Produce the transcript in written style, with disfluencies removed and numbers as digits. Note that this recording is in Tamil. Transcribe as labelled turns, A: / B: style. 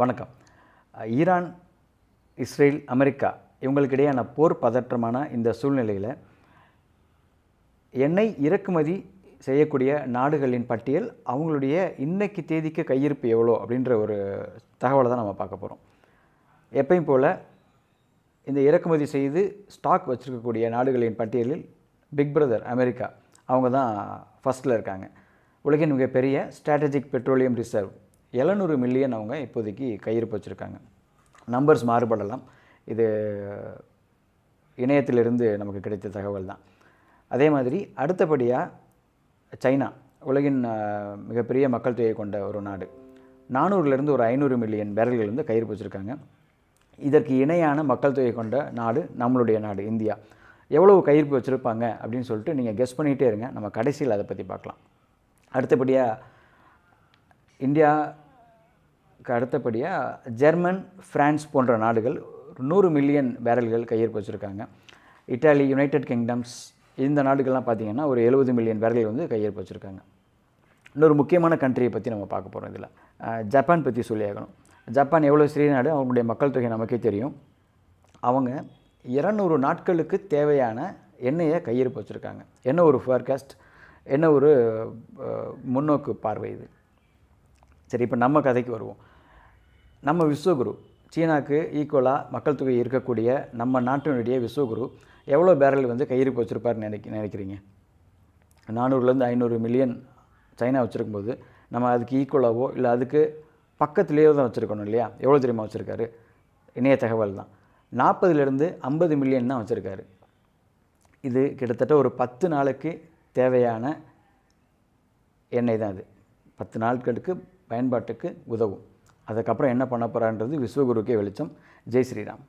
A: வணக்கம். ஈரான், இஸ்ரேல், அமெரிக்கா இவங்களுக்கு இடையான போர் பதற்றமான இந்த சூழ்நிலையில் எண்ணெய் இறக்குமதி செய்யக்கூடிய நாடுகளின் பட்டியல் அவங்களுடைய இன்னைக்கு தேதிக்கு கையிருப்பு எவ்வளோ அப்படின்ற ஒரு தகவலை தான் நம்ம பார்க்க போகிறோம். எப்பயும் போல் இந்த இறக்குமதி செய்து ஸ்டாக் வச்சுருக்கக்கூடிய நாடுகளின் பட்டியலில் பிக் பிரதர் அமெரிக்கா அவங்க தான் ஃபஸ்ட்டில் இருக்காங்க. உலகின் மிகப்பெரிய ஸ்ட்ராட்டஜிக் பெட்ரோலியம் ரிசர்வ் 700 மில்லியன் அவங்க இப்போதைக்கு கையிருப்பு வச்சுருக்காங்க. நம்பர்ஸ் மாறுபடலாம், இது இணையத்திலிருந்து நமக்கு கிடைத்த தகவல் தான். அதே மாதிரி அடுத்தபடியாக சைனா, உலகின் மிகப்பெரிய மக்கள் தொகை கொண்ட ஒரு நாடு, 400லேருந்து ஒரு 500 மில்லியன் பேரல்கள் வந்து கையிருப்பு வச்சுருக்காங்க. இதற்கு இணையான மக்கள் தொகை கொண்ட நாடு நம்மளுடைய நாடு இந்தியா. எவ்வளவு கையிருப்பு வச்சுருப்பாங்க அப்படின்னு சொல்லிட்டு நீங்கள் கெஸ் பண்ணிகிட்டே இருங்க, நம்ம கடைசியில் அதை பற்றி பார்க்கலாம். அடுத்தபடியாக இந்தியாவுக்கு அடுத்தபடியாக ஜெர்மன், ஃப்ரான்ஸ் போன்ற நாடுகள் 100 மில்லியன் பேரல்கள் கையிருப்பு வச்சுருக்காங்க. இட்டாலி, யுனைடெட் கிங்டம்ஸ் இந்த நாடுகள்லாம் பார்த்திங்கன்னா ஒரு 70 மில்லியன் பேரல்கள் வந்து கையிருப்பு வச்சுருக்காங்க. இன்னொரு முக்கியமான கண்ட்ரியை பற்றி நம்ம பார்க்க போகிறோம். இதில் ஜப்பான் பற்றி சொல்லி ஆகணும். ஜப்பான் எவ்வளோ சிறிய நாடு, அவங்களுடைய மக்கள் தொகை நமக்கே தெரியும். அவங்க 200 நாட்களுக்கு தேவையான எண்ணெயை கையிருப்பு வச்சுருக்காங்க. என்ன ஒரு ஃபோர்காஸ்ட், என்ன ஒரு முன்னோக்கு பார்வை இது. சரி, இப்போ நம்ம கதைக்கு வருவோம். நம்ம விஸ்வகுரு, சீனாவுக்கு ஈக்குவலாக மக்கள் தொகை இருக்கக்கூடிய நம்ம நாட்டினுடைய விஸ்வகுரு எவ்வளோ பேரல் வந்து கையிருப்பு வச்சுருப்பாருன்னு நினைக்கிறீங்க? 400லேருந்து 500 மில்லியன் சைனா வச்சுருக்கும்போது நம்ம அதுக்கு ஈக்குவலாகவோ இல்லை அதுக்கு பக்கத்துலேயோ தான் வச்சுருக்கணும் இல்லையா? எவ்வளோ தெரியுமா வச்சுருக்காரு? இணைய தகவல் தான், 40லேருந்து 50 மில்லியன் தான் வச்சுருக்காரு. இது கிட்டத்தட்ட ஒரு 10 நாளுக்கு தேவையான எண்ணெய் தான். அது 10 நாட்களுக்கு பயன்பாட்டுக்கு உதவும். அதுக்கப்புறம் என்ன பண்ண போகிறான்றது விஸ்வகுருக்கே வெளிச்சம். ஜெய் ஸ்ரீராம்.